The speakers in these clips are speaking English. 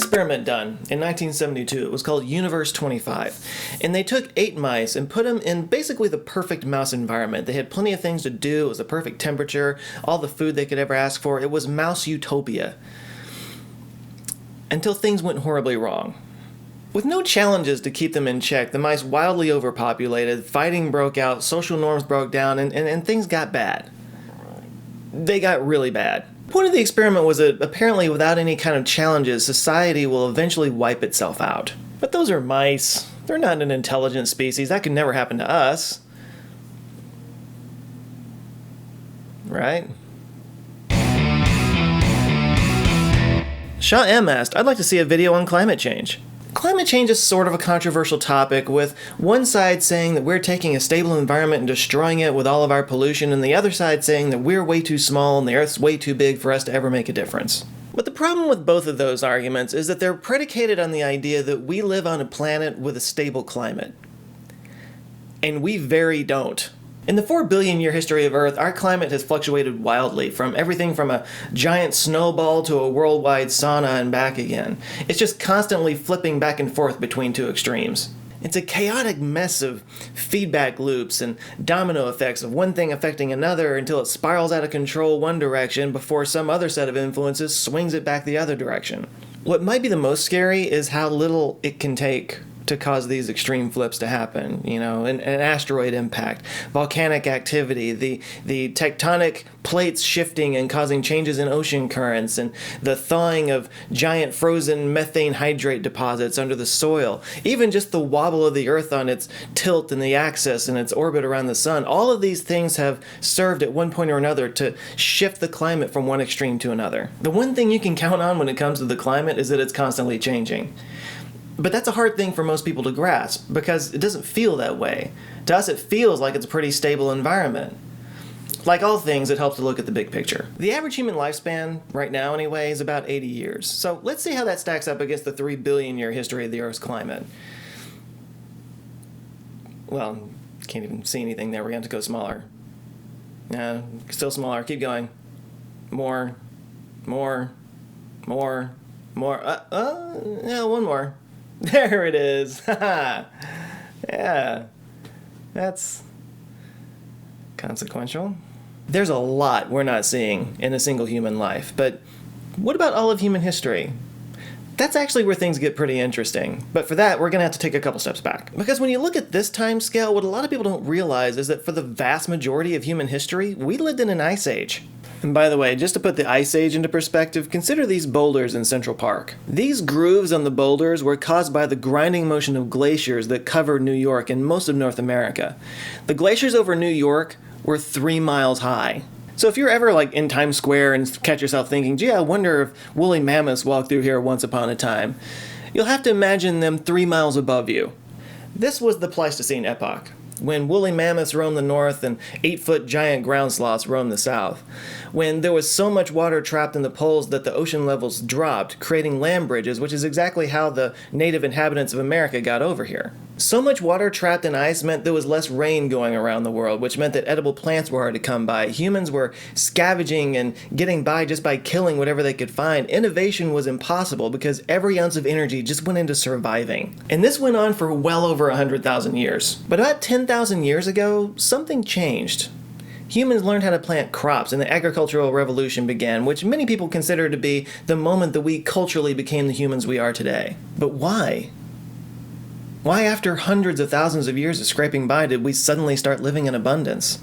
experiment done in 1972. It was called Universe 25. And they took 8 mice and put them in basically the perfect mouse environment. They had plenty of things to do. It was the perfect temperature, all the food they could ever ask for. It was mouse utopia. Until things went horribly wrong. With no challenges to keep them in check, the mice wildly overpopulated, fighting broke out, social norms broke down, and things got bad. They got really bad. The point of the experiment was that apparently without any kind of challenges, society will eventually wipe itself out. But those are mice. They're not an intelligent species. That could never happen to us. Right? Shaw M asked, I'd like to see a video on climate change. Climate change is sort of a controversial topic, with one side saying that we're taking a stable environment and destroying it with all of our pollution, and the other side saying that we're way too small and the Earth's way too big for us to ever make a difference. But the problem with both of those arguments is that they're predicated on the idea that we live on a planet with a stable climate. And we very don't. In the 4 billion year history of Earth, our climate has fluctuated wildly, from everything from a giant snowball to a worldwide sauna and back again. It's just constantly flipping back and forth between two extremes. It's a chaotic mess of feedback loops and domino effects of one thing affecting another until it spirals out of control one direction before some other set of influences swings it back the other direction. What might be the most scary is how little it can take to cause these extreme flips to happen. An asteroid impact, volcanic activity, the tectonic plates shifting and causing changes in ocean currents, and the thawing of giant frozen methane hydrate deposits under the soil, even just the wobble of the Earth on its tilt and the axis and its orbit around the sun. All of these things have served at one point or another to shift the climate from one extreme to another. The one thing you can count on when it comes to the climate is that it's constantly changing. But that's a hard thing for most people to grasp, because it doesn't feel that way. To us, it feels like it's a pretty stable environment. Like all things, it helps to look at the big picture. The average human lifespan, right now anyway, is about 80 years. So let's see how that stacks up against the 3 billion year history of the Earth's climate. Well, can't even see anything there. We're going to have to go smaller. Yeah, still smaller. Keep going. More. Yeah, one more. There it is. Yeah. That's consequential. There's a lot we're not seeing in a single human life, but what about all of human history? That's actually where things get pretty interesting. But for that, we're going to have to take a couple steps back. Because when you look at this time scale, what a lot of people don't realize is that for the vast majority of human history, we lived in an ice age. And by the way, just to put the ice age into perspective, consider these boulders in Central Park. These grooves on the boulders were caused by the grinding motion of glaciers that covered New York and most of North America. The glaciers over New York were 3 miles high. So if you're ever in Times Square and catch yourself thinking, gee, I wonder if woolly mammoths walked through here once upon a time, you'll have to imagine them 3 miles above you. This was the Pleistocene epoch, when woolly mammoths roamed the north and 8-foot giant ground sloths roamed the south, when there was so much water trapped in the poles that the ocean levels dropped, creating land bridges, which is exactly how the native inhabitants of America got over here. So much water trapped in ice meant there was less rain going around the world, which meant that edible plants were hard to come by. Humans were scavenging and getting by just by killing whatever they could find. Innovation was impossible because every ounce of energy just went into surviving. And this went on for well over 100,000 years. But about 10,000 years ago, something changed. Humans learned how to plant crops, and the agricultural revolution began, which many people consider to be the moment that we culturally became the humans we are today. But why? Why, after hundreds of thousands of years of scraping by, did we suddenly start living in abundance?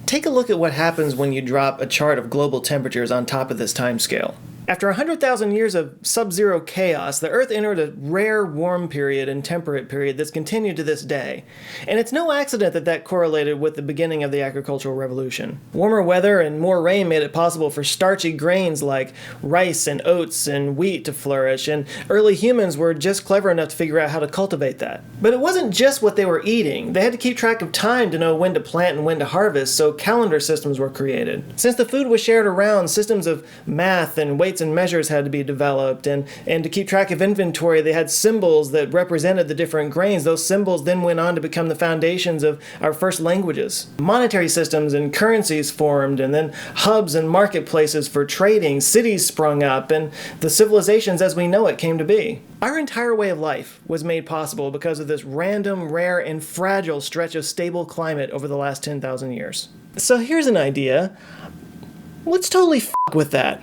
Take a look at what happens when you drop a chart of global temperatures on top of this timescale. After 100,000 years of sub-zero chaos, the Earth entered a rare warm period and temperate period that's continued to this day. And it's no accident that that correlated with the beginning of the agricultural revolution. Warmer weather and more rain made it possible for starchy grains like rice and oats and wheat to flourish, and early humans were just clever enough to figure out how to cultivate that. But it wasn't just what they were eating. They had to keep track of time to know when to plant and when to harvest, so calendar systems were created. Since the food was shared around, systems of math and weight weights and measures had to be developed, and to keep track of inventory, they had symbols that represented the different grains. Those symbols then went on to become the foundations of our first languages. Monetary systems and currencies formed, and then hubs and marketplaces for trading, cities sprung up, and the civilizations as we know it came to be. Our entire way of life was made possible because of this random, rare, and fragile stretch of stable climate over the last 10,000 years. So here's an idea. Let's totally f*** with that.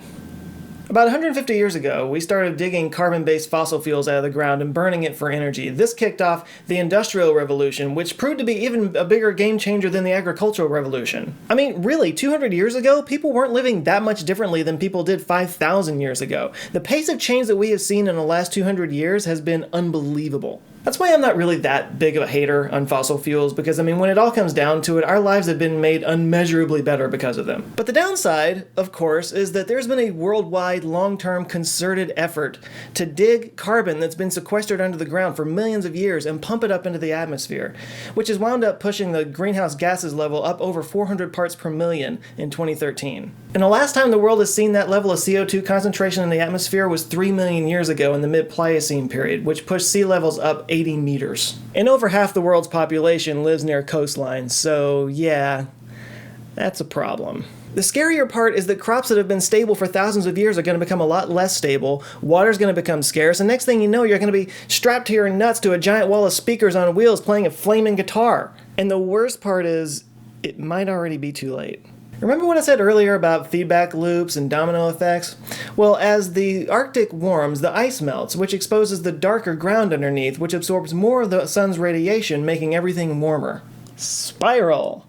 About 150 years ago, we started digging carbon-based fossil fuels out of the ground and burning it for energy. This kicked off the Industrial Revolution, which proved to be even a bigger game changer than the Agricultural Revolution. I mean, really, 200 years ago, people weren't living that much differently than people did 5,000 years ago. The pace of change that we have seen in the last 200 years has been unbelievable. That's why I'm not really that big of a hater on fossil fuels, because I mean, when it all comes down to it, our lives have been made unmeasurably better because of them. But the downside, of course, is that there's been a worldwide, long-term, concerted effort to dig carbon that's been sequestered under the ground for millions of years and pump it up into the atmosphere, which has wound up pushing the greenhouse gases level up over 400 parts per million in 2013. And the last time the world has seen that level of CO2 concentration in the atmosphere was 3 million years ago in the mid-pliocene period, which pushed sea levels up 80 meters. And over half the world's population lives near coastlines, so yeah, that's a problem. The scarier part is that crops that have been stable for thousands of years are going to become a lot less stable, water's going to become scarce, and next thing you know, you're going to be strapped to your nuts to a giant wall of speakers on wheels playing a flaming guitar. And the worst part is, it might already be too late. Remember what I said earlier about feedback loops and domino effects? Well, as the Arctic warms, the ice melts, which exposes the darker ground underneath, which absorbs more of the sun's radiation, making everything warmer. Spiral!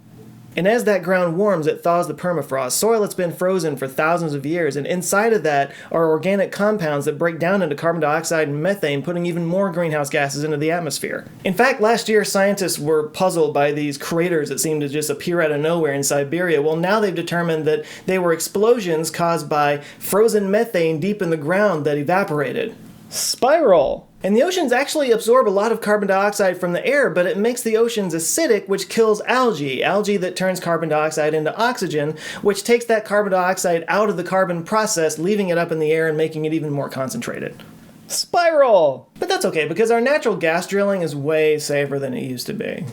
And as that ground warms, it thaws the permafrost, soil that's been frozen for thousands of years, and inside of that are organic compounds that break down into carbon dioxide and methane, putting even more greenhouse gases into the atmosphere. In fact, last year, scientists were puzzled by these craters that seemed to just appear out of nowhere in Siberia. Well, now they've determined that they were explosions caused by frozen methane deep in the ground that evaporated. Spiral! And the oceans actually absorb a lot of carbon dioxide from the air, but it makes the oceans acidic, which kills algae that turns carbon dioxide into oxygen, which takes that carbon dioxide out of the carbon process, leaving it up in the air and making it even more concentrated. Spiral! But that's okay, because our natural gas drilling is way safer than it used to be.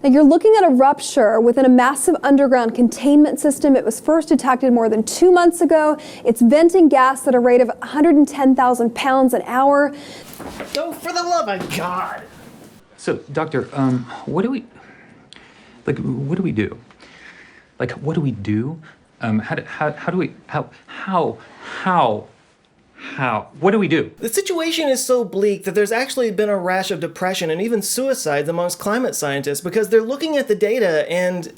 Now you're looking at a rupture within a massive underground containment system. It was first detected more than 2 months ago. It's venting gas at a rate of 110,000 pounds an hour. Oh, for the love of God! So, doctor, what do we do? Like, what do we do? What do we do? The situation is so bleak that there's actually been a rash of depression and even suicides amongst climate scientists because they're looking at the data and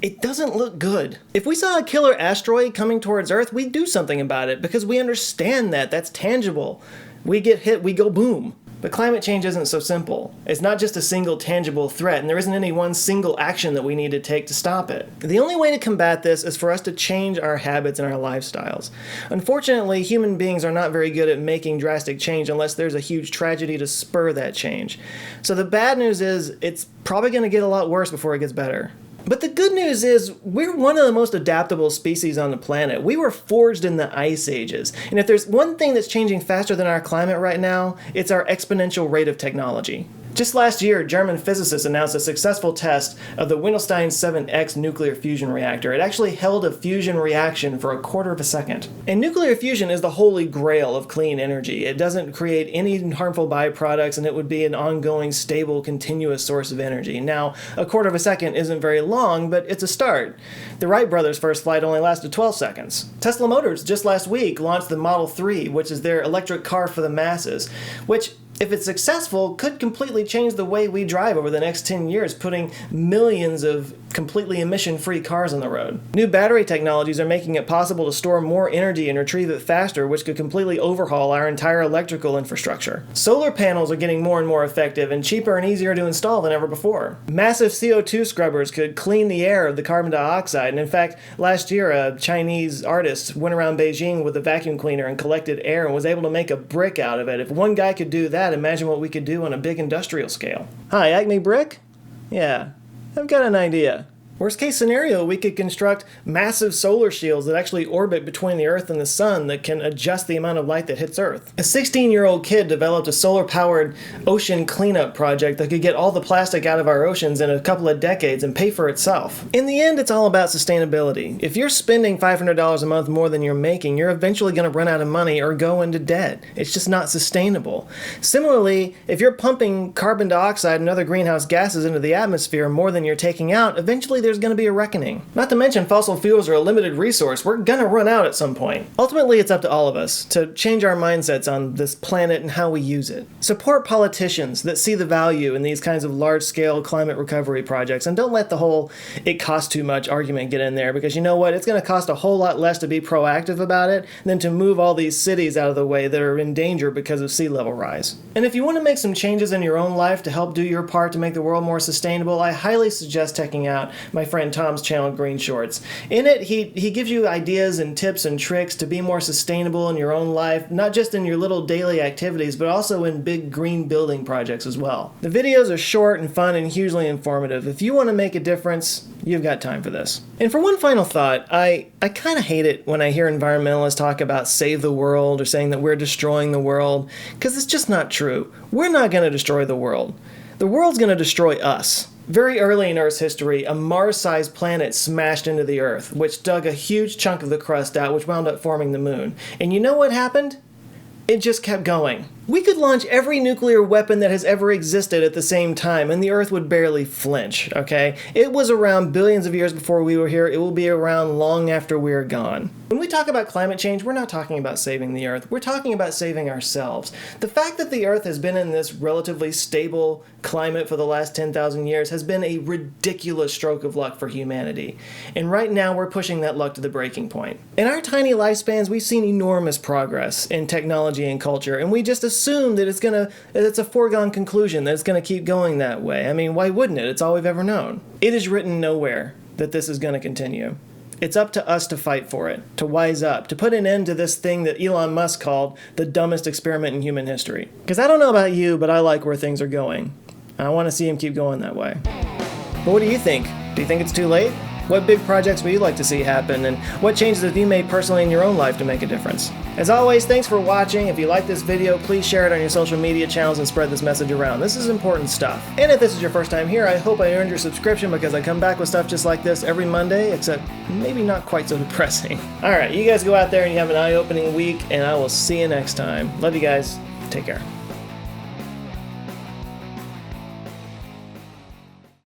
it doesn't look good. If we saw a killer asteroid coming towards Earth, we'd do something about it because we understand that. That's tangible. We get hit, we go boom. But climate change isn't so simple. It's not just a single tangible threat, and there isn't any one single action that we need to take to stop it. The only way to combat this is for us to change our habits and our lifestyles. Unfortunately, human beings are not very good at making drastic change unless there's a huge tragedy to spur that change. So the bad news is, it's probably going to get a lot worse before it gets better. But the good news is, we're one of the most adaptable species on the planet. We were forged in the ice ages. And if there's one thing that's changing faster than our climate right now, it's our exponential rate of technology. Just last year, German physicists announced a successful test of the Windelstein 7X nuclear fusion reactor. It actually held a fusion reaction for a quarter of a second. And nuclear fusion is the holy grail of clean energy. It doesn't create any harmful byproducts, and it would be an ongoing, stable, continuous source of energy. Now, a quarter of a second isn't very long, but it's a start. The Wright brothers' first flight only lasted 12 seconds. Tesla Motors just last week launched the Model 3, which is their electric car for the masses, which, if it's successful, could completely change the way we drive over the next 10 years, putting millions of completely emission-free cars on the road. New battery technologies are making it possible to store more energy and retrieve it faster, which could completely overhaul our entire electrical infrastructure. Solar panels are getting more and more effective and cheaper and easier to install than ever before. Massive CO2 scrubbers could clean the air of the carbon dioxide, and in fact, last year a Chinese artist went around Beijing with a vacuum cleaner and collected air and was able to make a brick out of it. If one guy could do that, imagine what we could do on a big industrial scale. Hi, Acme Brick? Yeah, I've got an idea. Worst case scenario, we could construct massive solar shields that actually orbit between the Earth and the Sun that can adjust the amount of light that hits Earth. A 16-year-old kid developed a solar-powered ocean cleanup project that could get all the plastic out of our oceans in a couple of decades and pay for itself. In the end, it's all about sustainability. If you're spending $500 a month more than you're making, you're eventually going to run out of money or go into debt. It's just not sustainable. Similarly, if you're pumping carbon dioxide and other greenhouse gases into the atmosphere more than you're taking out, eventually there's going to be a reckoning. Not to mention, fossil fuels are a limited resource. We're going to run out at some point. Ultimately, it's up to all of us to change our mindsets on this planet and how we use it. Support politicians that see the value in these kinds of large-scale climate recovery projects, and don't let the whole "it costs too much" argument get in there, because you know what? It's going to cost a whole lot less to be proactive about it than to move all these cities out of the way that are in danger because of sea level rise. And if you want to make some changes in your own life to help do your part to make the world more sustainable, I highly suggest checking out my friend Tom's channel, Green Shortz. In it, he gives you ideas and tips and tricks to be more sustainable in your own life, not just in your little daily activities, but also in big green building projects as well. The videos are short and fun and hugely informative. If you want to make a difference, you've got time for this. And for one final thought, I kind of hate it when I hear environmentalists talk about save the world or saying that we're destroying the world, because it's just not true. We're not going to destroy the world. The world's going to destroy us. Very early in Earth's history, a Mars-sized planet smashed into the Earth, which dug a huge chunk of the crust out, which wound up forming the moon. And you know what happened? It just kept going. We could launch every nuclear weapon that has ever existed at the same time, and the Earth would barely flinch, okay? It was around billions of years before we were here. It will be around long after we're gone. When we talk about climate change, we're not talking about saving the Earth. We're talking about saving ourselves. The fact that the Earth has been in this relatively stable climate for the last 10,000 years has been a ridiculous stroke of luck for humanity. And right now, we're pushing that luck to the breaking point. In our tiny lifespans, we've seen enormous progress in technology and culture, and we just assume that it's a foregone conclusion that it's going to keep going that way. I mean, why wouldn't it? It's all we've ever known. It is written nowhere that this is going to continue. It's up to us to fight for it, to wise up, to put an end to this thing that Elon Musk called the dumbest experiment in human history. Because I don't know about you, but I like where things are going. And I want to see him keep going that way. But what do you think? Do you think it's too late? What big projects would you like to see happen, and what changes have you made personally in your own life to make a difference? As always, thanks for watching. If you like this video, please share it on your social media channels and spread this message around. This is important stuff. And if this is your first time here, I hope I earned your subscription, because I come back with stuff just like this every Monday, except maybe not quite so depressing. Alright, you guys go out there and you have an eye-opening week, and I will see you next time. Love you guys. Take care.